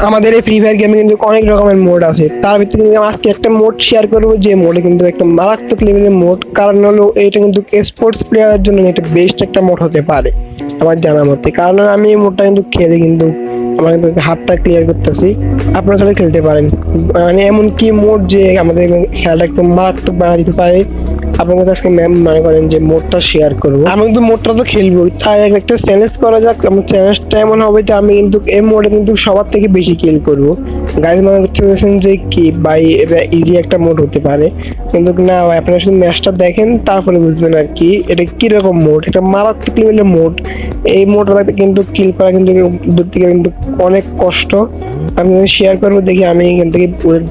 আমাদের এই free fire গেমে কিন্তু অনেক রকমের মোড আছে, তার ভিতরে কিন্তু আমি আজকে একটা মোড শেয়ার করবো যে মোডে কিন্তু একটা মারাত্মক লেভেলের মোড। কারণ হলো এটা কিন্তু স্পোর্টস প্লেয়ারের জন্য এটা বেস্ট একটা মোড হতে পারে আমার জানা মতে। কারণ আমি এই মোডটা কিন্তু খেলে কিন্তু আমার কিন্তু হাতটা ক্লিয়ার করতেছি, আপনারা তাহলে খেলতে পারেন। মানে এমন কি মোড যে আমাদের খেলাটা একটু মারাত্মক বানা দিতে পারে। আপনার কাছে আজকে ম্যাম মনে করেন যে মোডটা শেয়ার করবো, আমি কিন্তু মোডটা তো খেলবো, তাই একটা চ্যালেঞ্জ করা যাক। আমার চ্যালেঞ্জটা এমন হবে যে আমি কিন্তু এই মোডে কিন্তু সবার থেকে বেশি কিল করবো। গাইজ মনে করতেছেন যে কি ভাই এটা ইজি একটা মোড হতে পারে, কিন্তু না ভাই, আপনারা শুধু ম্যাচটা দেখেন তারপরে বুঝবেন আর কি এটা কিরকম মোড। এটা মারাত্মক লেভেলের মোড। এই মোডটাতে কিন্তু কিল করা কিন্তু দূর থেকে কিন্তু অনেক কষ্ট। আমি শেয়ার করবো, দেখি আমি এখান থেকে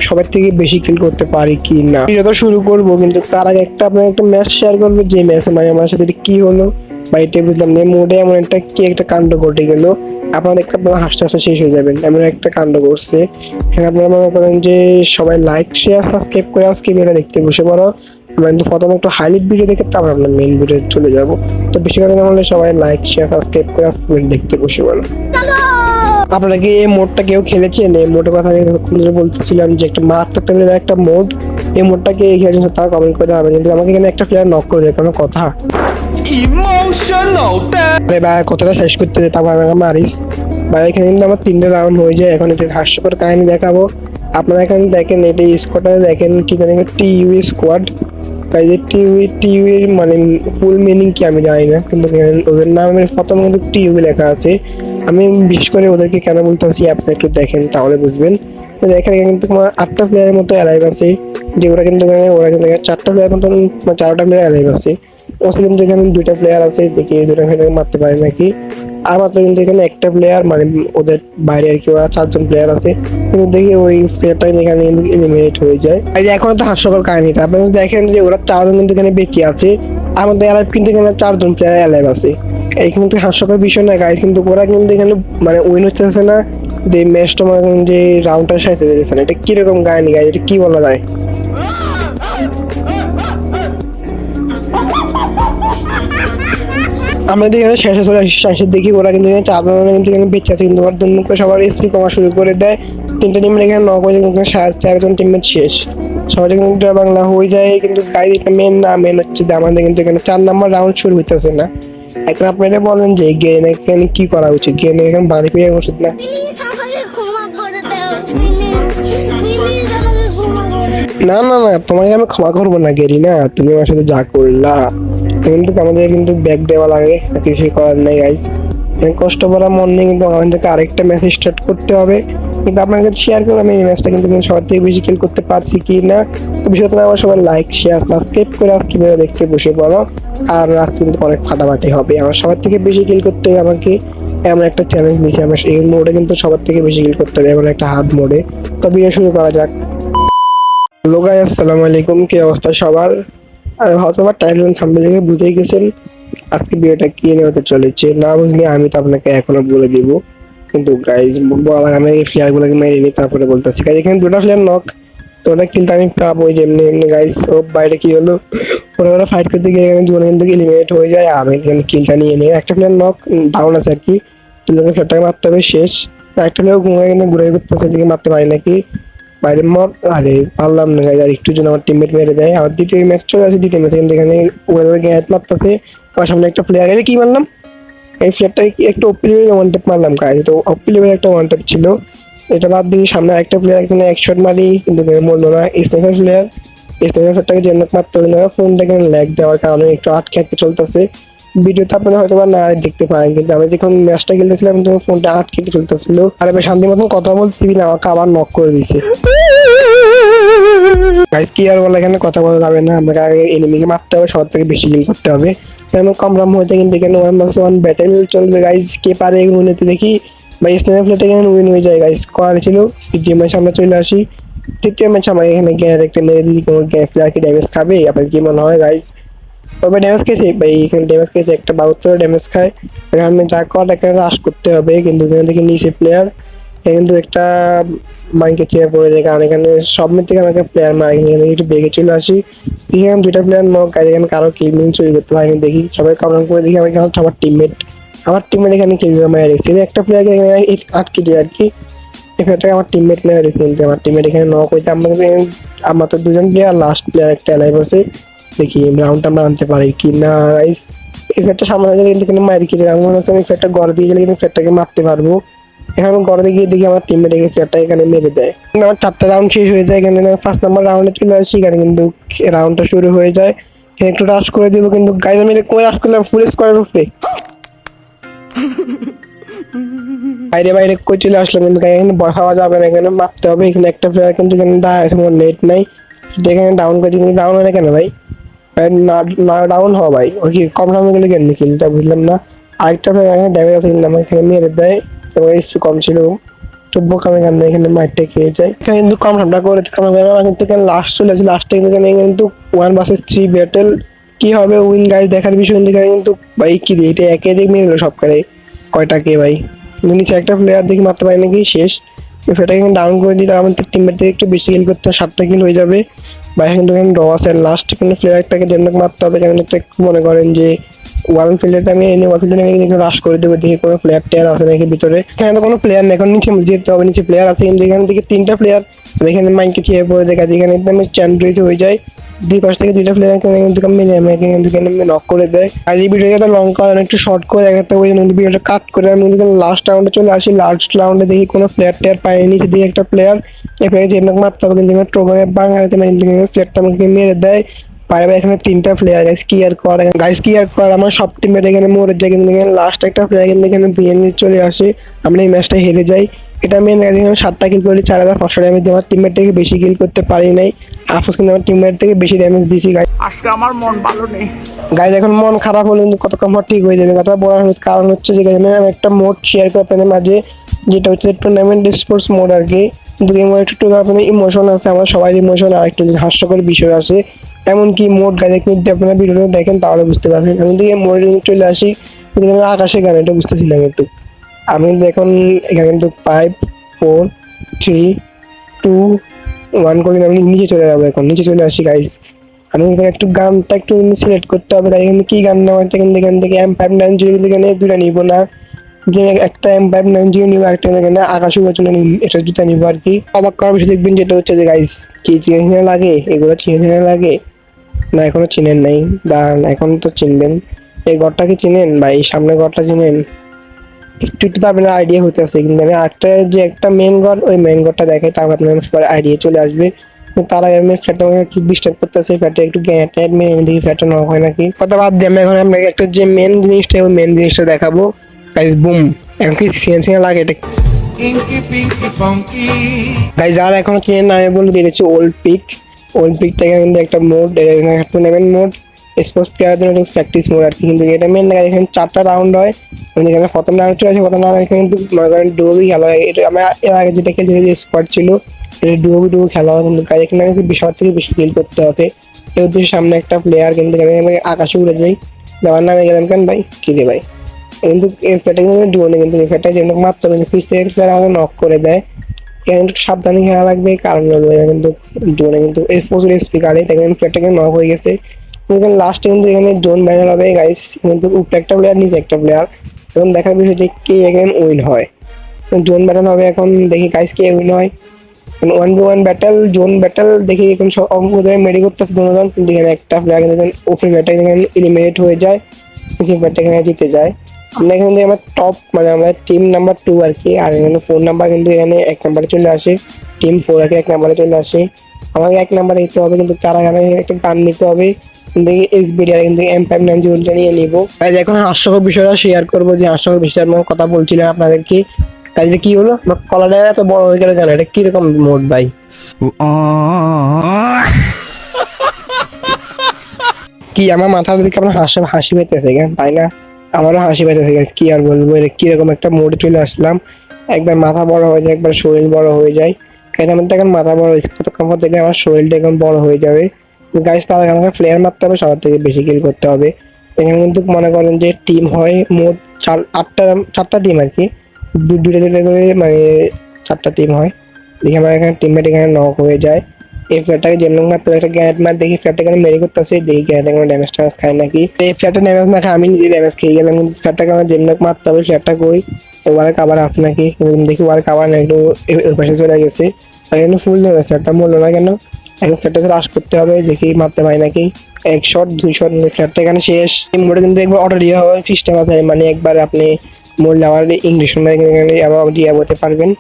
সবার থেকে বেশি কিল করতে পারি কি না। ভিডিওটা শুরু করবো, কিন্তু তার আগে আপনার একটা ম্যাচ শেয়ার করবো যে ম্যাচে মানে আমার সাথে কি হলো বা এটা বুঝলাম না। মোডে এমন একটা কি একটা কাণ্ড ঘটে গেল, আপনারা দেখতে আপনারা হাসতে হাসতে শেষ হয়ে যাবেন। এমন একটা কাণ্ড করছে এখানে। আপনারা মনে করেন যে সবাই লাইক শেয়ার সাবস্ক্রাইব করে আজকে ভিডিও দেখতে বসে পড়ো। আমরা কিন্তু প্রথমে একটু হাইলাইট ভিডিও দেখে তারপর আমরা মেইন ভিডিও চলে যাবো। তো বেশি কথা না বলে সবাই লাইক শেয়ার সাবস্ক্রাইব করে আজকে ভিডিও দেখতে বসে পড়ো। আপনারা কি এই মোডটা কেউ খেলেছেন? এই মোডের কথা আমি বলতেছিলাম যে একটা মারাত্মক লেভেলের একটা মোড। এই মোডটাকে খেলেছেন তারা কমেন্ট করে জানাবেন। কিন্তু আমাকে এখানে একটা প্লেয়ার নক করে দেয় কোনো কথা ইমোশনাল। আরে ভাই কথাটা শেষ করতে দে, তারপর আমাকে মারিস ভাই। এখানে কিন্তু আমার 3টে রাউন্ড হয়ে যায়। এখন এটা হাস্যকর কাহিনী দেখাবো। আপনারা এখানে দেখেন এটা স্কোয়াডটা দেখেন কি জানি টিইউ স্কোয়াড। তাই যে টিইউ এর মানে ফুল মিনিং কি আমি জানি না, কিন্তু ওদের নামের প্রথম কিন্তু টিইউ লেখা আছে। আমি বিশেষ করে ওদেরকে কেন বলতেছি আপনি একটু দেখেন তাহলে বুঝবেন। এখানে কিন্তু তোমার 8টা প্লেয়ারের মতো অ্যালাইভ আছে, যে ওরা কিন্তু 4টা প্লেয়ার মতো 4টা প্লেয়ার অ্যালাইভ আছে। ওসে কিন্তু এখানে 2টা প্লেয়ার আছে, দেখি 2টা প্লেয়ার মারতে পারে নাকি। আর মাত্র কিন্তু এখানে একটা প্লেয়ার মানে ওদের বাইরে আর কি, ওরা 4জন প্লেয়ার আছে, কিন্তু দেখি ওই প্লেয়ারটা এখানে কিন্তু এলিমিনেট হয়ে যায়। এই যে এখন একটা হাস্যকর কাহিনীটা আপনারা দেখেন যে ওরা 4জন কিন্তু এখানে বেঁচে আছে, আমাদের অ্যালাইভ কিন্তু এখানে 4জন প্লেয়ার অ্যালাইভ আছে। এইখানে তো হাস্যকর বিষয় না গাইজ, কিন্তু ওরা কিন্তু এখানে মানে উইন হচ্ছে না, যে ম্যাচটা মানে যে রাউন্ডটা শেষ হয়ে যাচ্ছে না। এটা কিরকম কাহিনী গাইজ, এটা কি বলা যায়? আমাদের এখানে শেষে চলে আসি, শেষের দেখি ওরা কিন্তু এখানে 4জন কিন্তু এখানে বেঁচে আছে, কিন্তু ওরা দুর্মুখ করে সবার এসপি কমা শুরু করে দেয়। 3টে টিমের এখানে 9 করে কিন্তু 4জন টিমমেট শেষ, সবাই কিন্তু বাংলা হয়ে যায়। কিন্তু গাইজ এটা মেন না, মেন হচ্ছে যে আমাদের কিন্তু এখানে 4 নম্বর রাউন্ড শুরু হইতেছে না। এখন আপনারা বলেন যে গেন এখানে কি করা উচিত? গেন এখানে বাড়ি ফিরে উচিত না? না না না, তোমাকে আমি ক্ষমা করবো না গেরি না, তুমি আমার সাথে যা করলা। কিন্তু আমাদের কিন্তু ব্যাক দেওয়া লাগে, কিছু করার নেই গাইজ। কষ্ট করা মন নেই, কিন্তু আমাদেরকে আরেকটা ম্যাচ স্টার্ট করতে হবে। কিন্তু আপনার কাছে শেয়ার করবো আমি এই ম্যাচটা কিন্তু সবার থেকে বেশি কিল করতে পারছি কি না। তো বিষয়টা আমার সবাই লাইক শেয়ার সাবস্ক্রাইব করে আজকে ভিডিও দেখতে বসে পড়ো। আর আজকে কিন্তু অনেক ফাটাফাটি হবে, আমার সবার থেকে বেশি কিল করতে হবে আমাকে। এমন একটা চ্যালেঞ্জ নিয়েছি আমার, এই মোডে কিন্তু সবার থেকে বেশি কিল করতে হবে, এমন একটা হার্ড মোডে। তো ভিডিও শুরু করা যাক। হ্যালো গাইস, আসসালামু আলাইকুম। কি অবস্থা সবার? আর হয়তো বা টাইটেল থাম্বনেল দেখে বুঝেই গেছেন আজকে ভিডিওটা কি নিয়ে হতে চলেছে। না বুঝলে আমি তো আপনাকে এখনো বলে দিব, কিন্তু গাইজ বলা আমি এই প্লেয়ারগুলোকে মেরে নিই তারপরে বলতেছি। গাইজ এখানে 2টা প্লেয়ার নক, তো ওটা কিলটা আমি পাবো যে এমনি এমনি গাইজ। ও বাইরে কি হলো, ওরা ফাইট করতে গিয়ে এখানে জীবনে কিন্তু এলিমিনেট হয়ে যায়, আমি এখানে কিলটা নিয়ে নিই। একটা প্লেয়ার নক ডাউন আছে আর কি, কিন্তু প্লেয়ারটাকে মারতে হবে শেষ। একটা প্লেয়ার ঘুরে করতেছে, এদিকে মারতে পারি নাকি বাইরে মর। আরে পারলাম না গাইজ, আর একটু জন্য আমার টিমমেট মেরে দেয়। আবার দ্বিতীয় ম্যাচ চলে আসে, দ্বিতীয় ম্যাচ কিন্তু এখানে ওরা গ্যাট মারতেছে, আমার সামনে একটা প্লেয়ার গেছে, কি মারলাম এই ফ্লেয়ারটা একটু ওপি লেভেলের ওয়ান ট্যাপ মারলাম গাইজ। তো ওপি লেভেলের একটা ওয়ান ট্যাপ ছিল, এটা বাদ দিয়ে সামনে একটা প্লেয়ার এখানে এক শট মারি, কিন্তু মরলো না। স্নাইপার প্লেয়ার, স্নাইপার শটটাকে যেমন মারতে হবে না, ফোনটা এখানে ল্যাগ দেওয়ার কারণে একটু আটকে আটকে চলতেছে। ভিডিওতে আপনারা হয়তো বা না দেখতে পারেন, কিন্তু আমি যখন ম্যাচটা খেলতেছিলাম তখন ফোনটা আটকে চলতেছিল। আর এবার শান্তি মতন কথা বলতেছি না, আমাকে আবার নক করে দিয়েছে। গাইস কি আর বলে, এখানে কথা বলা যাবে না, আমাকে আগে এনিমিকে মারতে হবে, সবার থেকে বেশি কিল করতে হবে। কেন কম রাম হইতে কিন্তু এখানে 1 vs 1 ব্যাটেল চলবে গাইস, কে পারে উইনেতে দেখি। ভাই স্নাইপার প্লেটে এখানে উইন হয়ে যায় গাইস, করার ছিল। দ্বিতীয় ম্যাচ আমরা চলে আসি, তৃতীয় ম্যাচ আমার এখানে গ্যার একটা মেরে দিদি, কোনো প্লেয়ার কি ড্যামেজ খাবে আপনার কি মনে হয় গাইস? তবে ড্যামেজ খেয়েছে ভাই, এখানে ড্যামেজ খেয়েছে, একটা 72 ড্যামেজ খায়। এখানে যা কর এখানে রাশ করতে হবে, কিন্তু এখানে থেকে নিচে প্লেয়ার কিন্তু একটা মাইকে চেয়ে পড়ে যায়, কারণ এখানে সব মিড থেকে আমাকে প্লেয়ার মারে। এখানে একটু বেগে চলে আসি, এখানে 2টা প্লেয়ার নক গাইজ, এখানে কারো কিল মিল চুরি করতে পারিনি। দেখি সবাই কাউন্ট করে দেখি, আমি এখানে সবার টিমমেট এখানে কিল মারা রেখেছে। একটা প্লেয়ারকে এখানে আটকে দিয়ে আর কি, এফেক্টটা আমার টিমমেট মেরে দিচ্ছে, কিন্তু আমার টিমমেট এখানে নক হয়েছে। আমরা তো দুজন প্লেয়ার, লাস্ট প্লেয়ার একটা অ্যালাইভ আছে। দেখি রাউন্ডটা আমরা আনতে পারি কি না। এফেক্টটা সামনে গেলে কিন্তু কিন্তু মারি খেতে আমি মনে হচ্ছে এফেক্টটা গড়ে দিয়ে গেলে কিন্তু এফেক্টটাকে মারতে পারবো। এখানে গড়ে গিয়ে দেখি আমার টিমমেট এফেক্টটা এখানে মেরে দেয়। আমার 4টা রাউন্ড শেষ হয়ে যায়, এখানে 5 নম্বর রাউন্ডে চলে আসি। এখানে কিন্তু রাউন্ডটা শুরু হয়ে যায়। একটু রাশ করে দিব, কিন্তু গাইজ আমি কই রাশ করলাম ফুল স্কোয়ারের উপরে, বাইরে বাইরে কই চলে আসলাম। কিন্তু এখানে ভয় খাওয়া যাবে না, এখানে মারতে হবে। এখানে একটা প্লেয়ার কিন্তু এখানে দাঁড়ায় আছে, আমার নেট নাই। এখানে ডাউন করে দিই, ডাউন হয় না কেন ভাই? না না ডাউন হওয়া ভাই, ওর কি কম ডাউন গেলে কেন কিলটা বুঝলাম না। আরেকটা প্লেয়ার এখানে ড্যামেজ আছে কিন্তু আমাকে এখানে মেরে দেয়। তোমার এসপি কম ছিল, তবুও কামে কামে এখানে মাইরটা খেয়ে যায়। এখানে কিন্তু কনফার্মটা করে কিন্তু এখানে লাস্ট চলে আসে। লাস্টে কিন্তু এখানে কিন্তু 1 vs 3 ব্যাটেল কি হবে উইন গাইজ দেখার বিষয়। কিন্তু এখানে কিন্তু ভাই কি রে, এটা একে দিয়ে মেরে গেল সব করে। কয়টা কে ভাই, কিন্তু নিচে একটা প্লেয়ার দেখি মারতে পারি নাকি, শেষ। সেটা এখানে ডাউন করে দিই, তার আমাদের টিমমেট থেকে একটু বেশি কিল করতে হয়, 7টা কিল হয়ে যাবে। বা কিন্তু এখানে ডস এর লাস্ট কোনো প্লেয়ারটাকে যেন মারতে হবে। যেমন একটা মনে করেন যে ওয়ান ফিল্ডে আমি এনে ওয়ান ফিল্ডে একটু রাশ করে দেবো, দেখি কোনো প্লেয়ার টেয়ার আছে নাকি ভিতরে। এখানে তো কোনো প্লেয়ার নেই, এখন নিচে যেতে হবে, নিচে প্লেয়ার আছে কিন্তু এখান থেকে 3টা প্লেয়ার। এখানে মাইকে ছেয়ে পড়ে দেখা যায়, এখানে আমি চ্যান্ড্রয়েড হয়ে যায়। দুই পাশ থেকে 2টা প্লেয়ার কিন্তু মিলে আমাকে কিন্তু নক করে দেয়। আর এই ভিডিওটা লং কারণ একটু শর্ট করে দেখাতে হবে, কিন্তু ভিডিওটা কাট করে আমি কিন্তু লাস্ট রাউন্ডে চলে আসি। লাস্ট রাউন্ডে দেখি কোনো প্লেয়ার টেয়ার পাইনি, নিচে দিয়ে একটা প্লেয়ার এখানে যে মারতে হবে, কিন্তু টোকনে বাঙালিতে প্লেয়ারটা আমাকে মেরে দেয়। বাইরে এখানে 3টা প্লেয়ার গাইস কি আর করে, গাইস কি আর করে, আমার সব টিমমেট এখানে মরে যায়। কিন্তু এখানে লাস্ট একটা প্লেয়ার কিন্তু এখানে বিএনএ চলে আসে, আমরা এই ম্যাচটা হেরে যাই। এটা মেন এখানে 7টা কিল করি, 4500 ড্যামেজ দিয়ে। আমার টিমমেট থেকে বেশি কিল করতে পারি নাই, আফসোস, কিন্তু আমার টিমমেট থেকে বেশি ড্যামেজ দিয়েছি গাইস। আজকে আমার মন ভালো নেই গাইজ এখন মন খারাপ হলে কিন্তু কত কম ঠিক হয়ে যাবে। কথা বলার কারণ হচ্ছে যে আমি একটা মোড শেয়ার করি আপনাদের মাঝে, যেটা হচ্ছে টুর্নামেন্ট স্পোর্টস মোড আর কি। কিন্তু এই মোডে একটু আপনাদের ইমোশন আছে, আমার সবাই ইমোশন, আর একটু হাস্যকর বিষয় আছে। এমনকি মোড গাইজ কিন্তু আপনারা ভিডিওটা দেখেন তাহলে বুঝতে পারবেন। আমি যদি এই মোডে চলে আসি, কিন্তু আকাশে গান এটা বুঝতেছিলাম একটু। আমি কিন্তু এখন এখানে কিন্তু 5 4 3 2 1 করে আমি নিচে চলে যাবো। এখন নিচে চলে আসি গাইজ। আমি একটু গানটা একটু সিলেক্ট করতে হবে, তাই কিন্তু কি গান নেওয়া হচ্ছে। কিন্তু এখান থেকে M590 কিন্তু এখানে দুটা নিবো না, যে একটা M590 নিবো, একটা এখানে আকাশ উড়াচনা এটা জুতা নিবো আর কি। অবাক করার বিষয় দেখবেন যেটা হচ্ছে যে গাইস কি চিনে লাগে, এগুলো চিনে লাগে না, এখনো চিনেন নাই, দাঁড়ান এখন তো চিনবেন। এই ঘরটাকে চিনেন ভাই, সামনের ঘরটা চিনেন? একটু একটু তো আপনার আইডিয়া হতে আছে, কিন্তু আমি একটা যে একটা মেন ঘর, ওই মেন ঘরটা দেখাই, তারপর আপনার সবার আইডিয়া চলে আসবে। তার আগে আমি ফ্ল্যাটটা একটু ডিস্টার্ব করতেছি, ফ্ল্যাটটা একটু গ্যাট মেরে দেখি ফ্ল্যাটটা নক হয় নাকি। কথা বাদ দিয়ে আমি এখন আপনাকে একটা যে মেন জিনিসটা, ওই মেন জিনিসটা দেখাবো গাইস। বুম, এখন কি সিএনসি লাগে এটা গাইস। আর এখনো চিনেন না আমি বলে দিয়েছি ওল্ড পিক। ওল্ড পিকটা কিন্তু একটা মোড, টুর্নামেন্ট মোড, স্পোর্টস প্লেয়ারদের জন্য প্র্যাকটিস মোড আর কি। কিন্তু এটা মেন না, এখানে 4টা রাউন্ড হয়। এখানে প্রথম রাউন্ড চলে আসে, প্রথম রাউন্ড এখানে কিন্তু মনে করেন ডুয়োবি খেলা হয়। এটা আমরা এর আগে যেটা খেলছি যে স্কোয়াড ছিল, এটা ডুয়ো খেলা হয়। কিন্তু এখানে বিশাল থেকে বেশি কিল করতে হবে। এই উদ্দেশ্যে সামনে একটা প্লেয়ার কিন্তু এখানে আকাশে উড়ে যায়। যাওয়ার নামে গেলাম কেন ভাই, কি রে ভাই? কিন্তু এই ফ্ল্যাটে কিন্তু ডুয়ো নেই, কিন্তু এই ফ্ল্যাটে যেমন মারতে হবে পিস থেকে প্লেয়ার আমাকে নক করে দেয়। এখানে একটু সাবধানে খেলা লাগবে, কারণ কিন্তু জোনে কিন্তু প্রচুর স্পিকারে দেখেন ফ্ল্যাটটা কিন্তু নক হয়ে গেছে। লাস্টে কিন্তু এখানে জোন ব্যানার হবে গাইস, কিন্তু উপরে একটা প্লেয়ার নিচে একটা প্লেয়ার। এখন দেখার বিষয় যে কে এখানে উইন হয়। জোন ব্যাটাল হবে, এখন দেখি গাইস কে উইন হয়। 1v1 ব্যাটেল, জোন ব্যাটেল দেখি এখন সব মেডি করতেছে দুজন, কিন্তু এখানে একটা প্লেয়ার কিন্তু উপরে ব্যাটে এখানে এলিমিনেট হয়ে যায়, নিচে ব্যাটে এখানে জিতে যায়। আমরা এখান থেকে আমার টপ মানে আমরা টিম নাম্বার 2 আর কি। আর এখানে 4 নাম্বার কিন্তু এখানে 1 নাম্বারে চলে আসে, টিম 4 আর কি 1 নাম্বারে চলে আসে। আমাকে 1 নাম্বারে নিতে হবে, কিন্তু তার আগে আমাকে একটা গান নিতে হবে। দেখি এসবিডি আর কিন্তু M590 নিয়ে নিবো। তাই এখন হাস্যকর বিষয়টা শেয়ার করবো, যে হাস্যকর বিষয়টা আমি কথা বলছিলাম আপনাদেরকে। কাজে কি হলো, আমার কলাটা এত বড় হয়ে গেল কেন? এটা কিরকম মোড ভাই? কি আমার মাথার দিকে আপনার হাসি পেতেছে কেন, তাই না? আমারও হাসি পেতেছে গাইস, কি আর বলবো, এটা কিরকম একটা মোডে চলে আসলাম। একবার মাথা বড় হয়ে যায়, একবার শরীর বড় হয়ে যায়। কেন আমার তো এখন মাথা বড় হয়েছে, কতক্ষণ পর থেকে আমার শরীরটা এখন বড় হয়ে যাবে। গাইস তার আগে আমাকে প্লেয়ার মারতে হবে, সবার থেকে বেশি কিল করতে হবে। এখানে কিন্তু মনে করেন যে টিম হয় মোট 4টা টিম আর কি, দুটো করে মানে 4টা টিম হয়। দেখি আমার এখানে টিমমেট এখানে নক হয়ে যায়। এই ফ্ল্যাটটাকে যেমন মাত্র একটা গ্যানেট মার দেখি ফ্ল্যাটটা কেন মেরে করতেছে, দেখি গ্যানেটটা কোনো ড্যামেজ ট্যামেজ খায় নাকি। এই ফ্ল্যাটটা ড্যামেজ না খায় আমি নিজে ড্যামেজ খেয়ে গেলাম, কিন্তু ফ্ল্যাটটাকে আমার যেমন মারতে হবে। ফ্ল্যাটটা কই ওয়ালে কাবার আছে নাকি, দেখি ওয়ালে কাবার না, একটু ওই পাশে চলে গেছে। এখানে ফুল ড্যামেজ, ফ্ল্যাটটা মরলো না কেন। এখন ফ্ল্যাটটাকে রাশ করতে হবে, দেখি মারতে পারি নাকি। এক শট 2 শট ফ্ল্যাটটা এখানে শেষ। মোড়ে কিন্তু একবার অটো রিয়া হওয়ার সিস্টেম আছে, মানে একবার আপনি মরলে আবার ইংলিশ আবার রিয়া হতে পারবেন।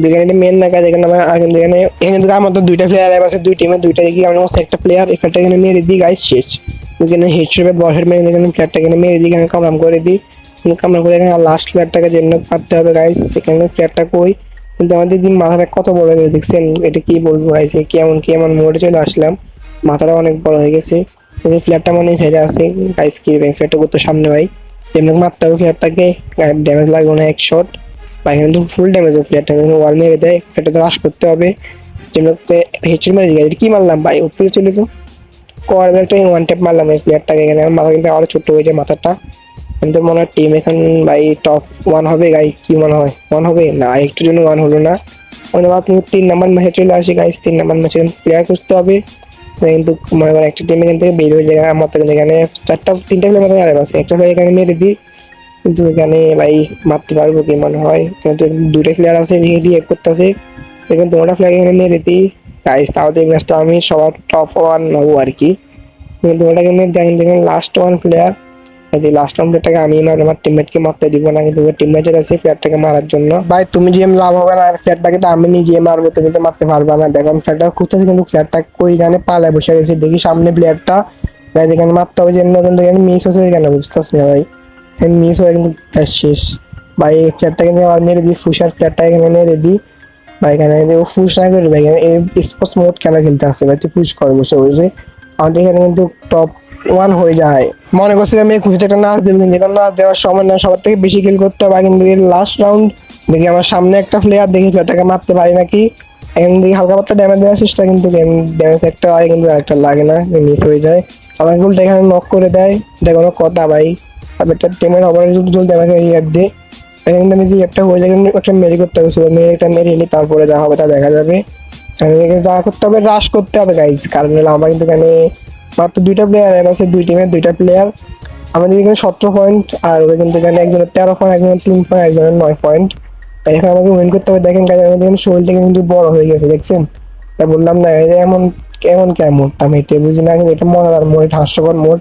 যেখানে মেন না কাজ, এখানে আমার কিন্তু এখানে কিন্তু আমার তো দুইটা প্লেয়ার আছে, দুই টিমে দুইটা দেখি আমার একটা প্লেয়ার। এখানটা এখানে মেরে দিই গাইস, শেষ। এখানে হিসেবে বসের মেরে এখানে প্লেয়ারটা এখানে মেরে দিই, এখানে কামড়াম করে দিই। কামড়াম করে এখানে লাস্ট প্লেয়ারটাকে যেমন পারতে হবে গাইস। এখানে প্লেয়ারটা কই, কিন্তু আমাদের দিন মাথাটা কত বড় হয়ে গেছে দেখছেন, এটা কি বলবো গাইস, কেমন কেমন মোড়ে চলে আসলাম, মাথাটা অনেক বড় হয়ে গেছে। এই ফ্ল্যাটটা মানে সাইডে আছে গাইস, কি ফ্ল্যাটটা করতে সামনে ভাই, যেমন মারতে হবে ফ্ল্যাটটাকে, ড্যামেজ লাগবে না, এক শট। ভাই কিন্তু ফুল ড্যামেজ প্লেয়ারটা ওয়াল মেরে দেয়, এটা তো রাশ করতে হবে। যেমন হেডশট মেরে দিই, কি মারলাম ভাই, উপরে চলে তো কর একটা ওয়ান ট্যাপ মারলাম এই প্লেয়ারটাকে। এখানে আমার মাথা কিন্তু আরো ছোট হয়ে যায় মাথাটা। কিন্তু মনে হয় টিম এখন ভাই টপ 1 হবে গাই, কি মনে হয় 1 হবে না, একটু জন্য 1 হলো না। মনে হয় তুমি 3 নাম্বার ম্যাচে চলে আসি গাইস, 3 নাম্বার ম্যাচে প্লেয়ার খুঁজতে হবে। কিন্তু মনে হয় একটা টিম এখান থেকে বের হয়ে যায়, আমার তো এখানে 3টা প্লেয়ার মতো আরে আছে, একটা প্লেয়ার এখানে মেরে দিই। কিন্তু এখানে ভাই মারতে পারবো কি মনে হয়, কিন্তু 2টা প্লেয়ার আছে রিয়েক্ট করতেছে। এখন তোমরা ফ্ল্যাগ এখানে মেরে দিই গাইস, তাও তো এই ম্যাচটা আমি সবার টপ 1 হবো আর কি। কিন্তু তোমরা এখানে দেখেন দেখেন লাস্ট 1 প্লেয়ার, এই লাস্ট 1 প্লেয়ারটাকে আমি আমার টিমমেটকে মারতে দিব না, কিন্তু টিমমেট আছে প্লেয়ারটাকে মারার জন্য। ভাই তুমি যে লাভ হবে না, প্লেয়ারটাকে তো আমি নিজে মারবো, তুমি তো মারতে পারবা না। দেখো আমি প্লেয়ারটা খুঁজতেছি, কিন্তু প্লেয়ারটা কই জানে পালায় বসে রয়েছে, দেখি সামনে প্লেয়ারটা। ভাই যেখানে মারতে হবে জন্য, কিন্তু এখানে মিস হচ্ছে কেন বুঝতেছি না ভাই, মিস হয়ে কিন্তু শেষ। ভাই এই ফ্ল্যাটটা কিন্তু আবার মেরে দিই, ফুসার ফ্ল্যাটটা এখানে মেরে দিই। ভাই এখানে ও ফুস না করে ভাই, এখানে স্পোর্টস মোড কেন খেলতে আসে ভাই, তুই ফুস করে বসে বসে। আমাদের এখানে কিন্তু টপ 1 হয়ে যায়। মনে করছি আমি খুশিতে একটা নাচ দেবো, কিন্তু এখন নাচ দেওয়ার সময় না, সবার থেকে বেশি কিল করতে হবে। কিন্তু এর লাস্ট রাউন্ড দেখি আমার সামনে একটা প্লেয়ার, দেখি প্লেয়ারটাকে মারতে পারি নাকি। এখন দেখি হালকা পাতলা ড্যামেজ দেওয়ার চেষ্টা, কিন্তু ড্যামেজ একটা হয় কিন্তু আরেকটা লাগে না, মিস হয়ে যায়। আমার গোলটা এখানে নক করে দেয়, এটা কোনো কথা ভাই। একটা টিমের ওভার জলদি আমাকে রিয়াক্ট দিয়ে, এখানে আমি যে একটা হয়ে যায়, একটা মেরি করতে হবে, মেরে একটা মেরে নিই, তারপরে যা হবে তা দেখা যাবে। এখানে যা করতে হবে রাশ করতে হবে গাইজ, কারণ হলো আমার কিন্তু এখানে মাত্র 2টা প্লেয়ার আছে, 2 টিমের 2টা প্লেয়ার। আমাদের এখানে 17 পয়েন্ট, আর ওদের কিন্তু এখানে একজনের 13 পয়েন্ট, একজনের 3 পয়েন্ট, একজনের 9 পয়েন্ট। তাই এখানে আমাকে উইন করতে হবে। দেখেন গাইজ আমাদের এখানে শরীরটা কিন্তু বড় হয়ে গেছে দেখছেন, তা বললাম না এই যে এমন কেমন মোডটা আমি এটা বুঝি না, কিন্তু এটা মজাদার মোড, এটা হাস্যকর মোড,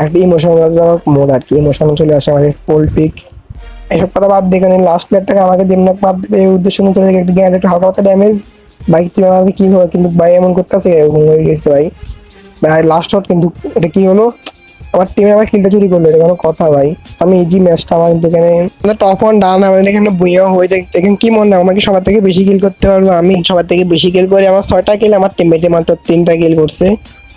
একটা ইমোশনাল মোড আর কি, ইমোশনাল চলে আসে আমাদের ফুল পিক। এসব কথা বাদ দিয়ে এখানে লাস্ট প্লেয়ারটাকে আমাকে যেমন বাদ দেবে এই উদ্দেশ্য নিয়ে চলে যায়, একটা গ্যারেন্ট একটু হালকা পাতলা ড্যামেজ। ভাই তুমি আমাকে কি হবে, কিন্তু ভাই এমন করতেছে এরকম হয়ে গেছে ভাই। ভাই লাস্ট শট, কিন্তু এটা কি হলো, আমার টিমে আমার কিলটা চুরি করলো, এটা কোনো কথা ভাই। আমি ইজি ম্যাচটা আমার কিন্তু এখানে টপ 1 ডান, আমাদের এখানে বুইয়া হয়ে যায়। দেখেন কি মনে হয় আমাকে সবার থেকে বেশি কিল করতে পারবো, আমি সবার থেকে বেশি কিল করি, আমার 6টা কিল, আমার টিমমেটে মাত্র 3টা কিল করছে।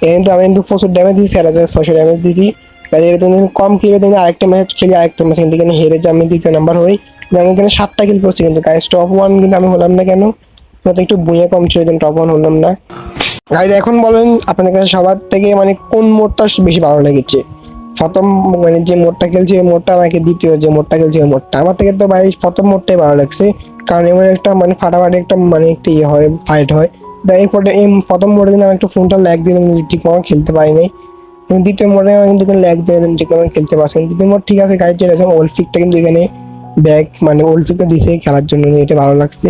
কিন্তু আমি কিন্তু প্রচুর ড্যামেজ দিয়েছি, 600 ড্যামেজ দিয়েছি। তাই এটা তুমি কম কিলে তুমি আরেকটা ম্যাচ খেলি, আরেকটা ম্যাচ কিন্তু এখানে হেরে যে আমি 2য় নাম্বার হই। আমি এখানে 7টা কিল করছি, কিন্তু গাইস টপ 1 কিন্তু আমি হলাম না কেন, তো একটু বুইয়া কম ছিল, কিন্তু টপ 1 হলাম না। গাইজ এখন বলেন আপনাদের কাছে সবার থেকে মানে কোন মোডটা বেশি ভালো লেগেছে, প্রথম মানে যে মোডটা খেলছে ওই মোডটা, নাকি দ্বিতীয় যে মোডটা খেলছে ওই মোডটা? আমার থেকে তো ভাই প্রথম মোডটাই ভালো লাগছে, কারণ এমন একটা মানে ফাটাফাটি একটা মানে একটা ইয়ে হয়, ফাইট হয়। তাই এই প্রথম মোডে কিন্তু আমি একটু ফোনটা ল্যাগ দিয়ে ঠিক মতো খেলতে পারিনি। কিন্তু দ্বিতীয় মোডে আমি কিন্তু ল্যাগ দিয়ে ঠিক মতো খেলতে পারছি। দ্বিতীয় মোড ঠিক আছে গাইজ, যেটা ওল্ড ফিকটা কিন্তু এখানে ব্যাক মানে ওল্ড ফিকটা দিছে খেলার জন্য, এটা ভালো লাগছে।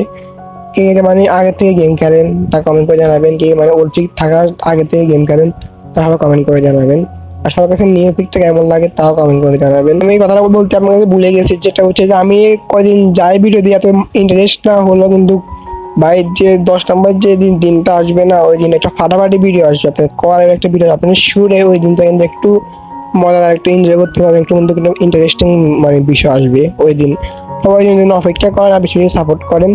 কে মানে আগে থেকে গেম খেলেন তা কমেন্ট করে জানাবেন, কে মানে ওল্ড পিক থাকার আগে থেকে গেম খেলেন তাহলে কমেন্ট করে জানাবেন। আর সবার কাছে নিউ পিকটা কেমন লাগে তাও কমেন্ট করে জানাবেন। আমি এই কথাটা বলতে আপনাকে ভুলে গেছি, যেটা হচ্ছে যে আমি কয়দিন যাই ভিডিও দিয়ে এত ইন্টারেস্ট না হলো, কিন্তু ভাই যে 10 নম্বর যে দিনটা আসবে না, ওই দিন একটা ফাটাফাটি ভিডিও আসবে, আপনার কলের একটা ভিডিও, আপনি শুনে ওই দিনটা কিন্তু একটু মজাদার একটু এনজয় করতে পারবেন, একটু কিন্তু ইন্টারেস্টিং মানে বিষয় আসবে ওই দিন। সবাই জন্য অপেক্ষা করেন আর বেশি বেশি সাপোর্ট করেন।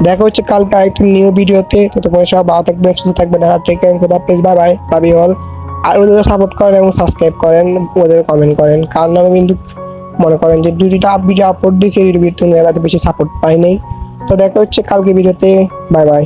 দেখা হচ্ছে কালকে আরেকটা নিউ ভিডিওতে, ততক্ষণ সব ভালো থাকবেন, সুস্থ থাকবেন, আর টেক কেয়ার, খোদা হাফেজ, bye bye, love you all. আর ওদের সাপোর্ট করেন এবং সাবস্ক্রাইব করেন, ওদের কমেন্ট করেন, কারণ আমি কিন্তু মনে করেন যে 2টা ভিডিও আপলোড দিয়েছি, এই ভিডিওতে বেশি সাপোর্ট পাই নাই। তো দেখা হচ্ছে কালকে ভিডিওতে, বাই বাই।